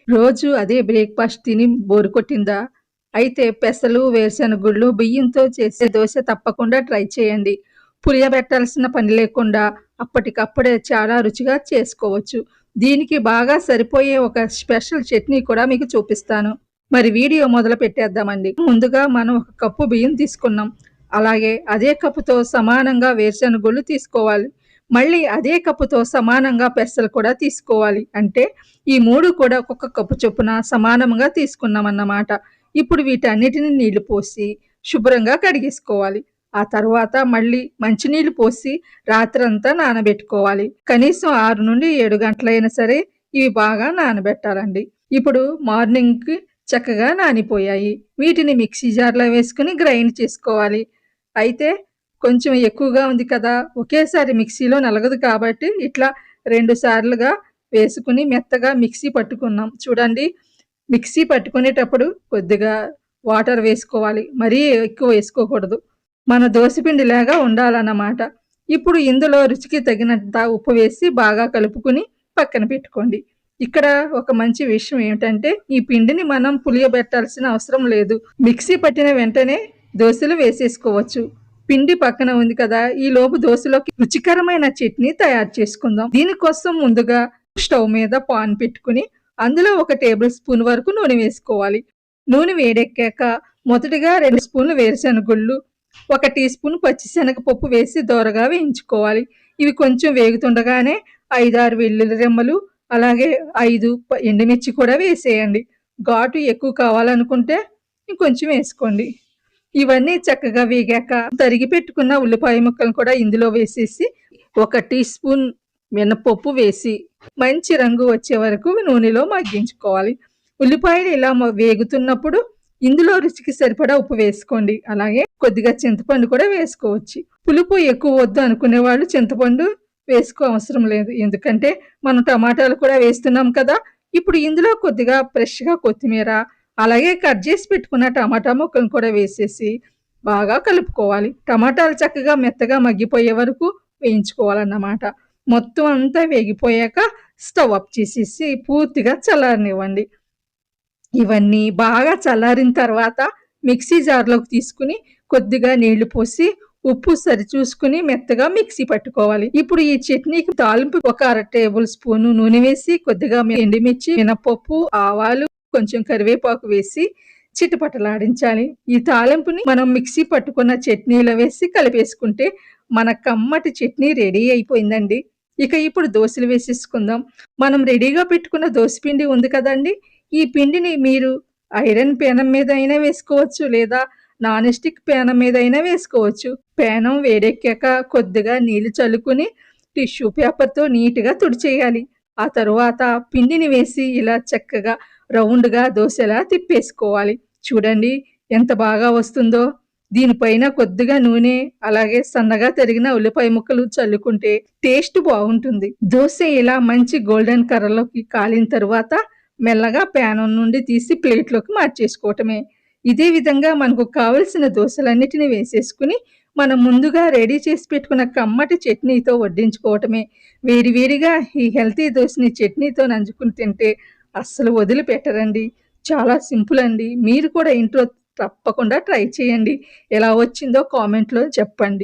రోజు అదే బ్రేక్‌ఫాస్ట్ తిని బోర్ కొట్టిందా? అయితే పెసలు, వేరుశెనగ గుళ్ళు, బియ్యంతో చేసే దోస తప్పకుండా ట్రై చేయండి. పులియబెట్టాల్సిన పని లేకుండా అప్పటికప్పుడే చాలా రుచిగా చేసుకోవచ్చు. దీనికి బాగా సరిపోయే ఒక స్పెషల్ చట్నీ కూడా మీకు చూపిస్తాను. మరి వీడియో మొదలు పెట్టేద్దామండి. ముందుగా మనం ఒక కప్పు బియ్యం తీసుకున్నాం. అలాగే అదే కప్పుతో సమానంగా వేరుశెనగ గుళ్ళు తీసుకోవాలి. మళ్ళీ అదే కప్పుతో సమానంగా పెసలు కూడా తీసుకోవాలి. అంటే ఈ 3 కూడా ఒక్కొక్క కప్పు చొప్పున సమానంగా తీసుకున్నామన్నమాట. ఇప్పుడు వీటన్నిటిని నీళ్లు పోసి శుభ్రంగా కడిగేసుకోవాలి. ఆ తర్వాత మళ్ళీ మంచినీళ్లు పోసి రాత్రంతా నానబెట్టుకోవాలి. కనీసం 6-7 గంటలైనా సరే ఇవి బాగా నానబెట్టాలండి. ఇప్పుడు మార్నింగ్‌కి చక్కగా నానిపోయాయి. వీటిని మిక్సీ జార్‌లో వేసుకొని గ్రైండ్ చేసుకోవాలి. అయితే కొంచెం ఎక్కువగా ఉంది కదా! ఒకేసారి మిక్సీలో నలగదు కాబట్టి ఇట్లా 2 సార్లుగా వేసుకుని మెత్తగా మిక్సీ పట్టుకున్నాం. చూడండి, మిక్సీ పట్టుకునేటప్పుడు కొద్దిగా వాటర్ వేసుకోవాలి. మరీ ఎక్కువ వేసుకోకూడదు. మన దోసపిండిలాగా ఉండాలన్నమాట. ఇప్పుడు ఇందులో రుచికి తగినంత ఉప్పు వేసి బాగా కలుపుకుని పక్కన పెట్టుకోండి. ఇక్కడ ఒక మంచి విషయం ఏమిటంటే ఈ పిండిని మనం పులియబెట్టాల్సిన అవసరం లేదు. మిక్సీ పట్టిన వెంటనే దోసలు వేసేసుకోవచ్చు. పిండి పక్కన ఉంది కదా, ఈ లోపు దోసలోకి రుచికరమైన చట్నీ తయారు చేసుకుందాం. దీనికోసం ముందుగా స్టవ్ మీద పాన్ పెట్టుకుని అందులో 1 టేబుల్ స్పూన్ వరకు నూనె వేసుకోవాలి. నూనె వేడెక్కాక మొదటిగా 2 స్పూన్లు వేరుశెనగ గుళ్ళు, 1 టీ స్పూన్ పచ్చిశనగపప్పు వేసి దోరగా వేయించుకోవాలి. ఇవి కొంచెం వేగుతుండగానే 5-6 వెల్లుల్లి రెమ్మలు, అలాగే 5 ఎండుమిర్చి కూడా వేసేయండి. ఘాటు ఎక్కువ కావాలనుకుంటే ఇంకొంచెం వేసుకోండి. ఇవన్నీ చక్కగా వేగాక తరిగి పెట్టుకున్న ఉల్లిపాయ ముక్కలను కూడా ఇందులో వేసేసి 1 టీ స్పూన్ మినపప్పు వేసి మంచి రంగు వచ్చే వరకు నూనెలో మగ్గించుకోవాలి. ఉల్లిపాయలు ఇలా వేగుతున్నప్పుడు ఇందులో రుచికి సరిపడా ఉప్పు వేసుకోండి. అలాగే కొద్దిగా చింతపండు కూడా వేసుకోవచ్చు. పులుపు ఎక్కువ వద్దు అనుకునే వాళ్ళు చింతపండు వేసుకో అవసరం లేదు. ఎందుకంటే మనం టమాటాలు కూడా వేస్తున్నాం కదా. ఇప్పుడు ఇందులో కొద్దిగా ఫ్రెష్‌గా కొత్తిమీర, అలాగే కట్ చేసి పెట్టుకున్న టమాటా ముక్కలను కూడా వేసేసి బాగా కలుపుకోవాలి. టమాటాలు చక్కగా మెత్తగా మగ్గిపోయే వరకు వేయించుకోవాలన్నమాట. మొత్తం అంతా వేగిపోయాక స్టవ్ ఆఫ్ చేసేసి పూర్తిగా చల్లారనివ్వండి. ఇవన్నీ బాగా చల్లారిన తర్వాత మిక్సీ జార్‌లోకి తీసుకుని కొద్దిగా నీళ్లు పోసి ఉప్పు సరి చూసుకుని మెత్తగా మిక్సీ పట్టుకోవాలి. ఇప్పుడు ఈ చట్నీకి తాలింపు ఒక 1/2 టేబుల్ స్పూన్ నూనె వేసి కొద్దిగా ఎండుమిర్చి, మినపప్పు, ఆవాలు, కొంచెం కరివేపాకు వేసి చిటపటలాడించాలి. ఈ తాలింపుని మనం మిక్సీ పట్టుకున్న చట్నీలో వేసి కలిపేసుకుంటే మన కమ్మటి చట్నీ రెడీ అయిపోయిందండి. ఇక ఇప్పుడు దోసలు వేసేసుకుందాం. మనం రెడీగా పెట్టుకున్న దోసపిండి ఉంది కదండి. ఈ పిండిని మీరు ఐరన్ పేనం మీద అయినా వేసుకోవచ్చు, లేదా నాన్ స్టిక్ పేనం మీద అయినా వేసుకోవచ్చు. పేనం వేడెక్కాక కొద్దిగా నీళ్లు చల్లుకుని టిష్యూ పేపర్‌తో నీట్‌గా తుడిచేయాలి. ఆ తరువాత పిండిని వేసి ఇలా చక్కగా రౌండ్‌గా దోసలా తిప్పేసుకోవాలి. చూడండి ఎంత బాగా వస్తుందో. దీనిపైన కొద్దిగా నూనె, అలాగే సన్నగా తరిగిన ఉల్లిపాయ ముక్కలు చల్లుకుంటే టేస్ట్ బాగుంటుంది. దోస ఇలా మంచి గోల్డెన్ కలర్‌లోకి కాలిన తరువాత మెల్లగా పేనం నుండి తీసి ప్లేట్‌లోకి మార్చేసుకోవటమే. ఇదే విధంగా మనకు కావలసిన దోసలన్నిటిని వేసేసుకుని మనం ముందుగా రెడీ చేసి పెట్టుకున్న కమ్మటి చట్నీతో వడ్డించుకోవటమే. వేడివేడిగా ఈ హెల్తీ దోసని చట్నీతో నంజుకుని తింటే అస్సలు వదిలిపెట్టరండి. చాలా సింపుల్ అండి. మీరు కూడా ఇంట్లో తప్పకుండా ట్రై చేయండి. ఎలా వచ్చిందో కామెంట్‌లో చెప్పండి.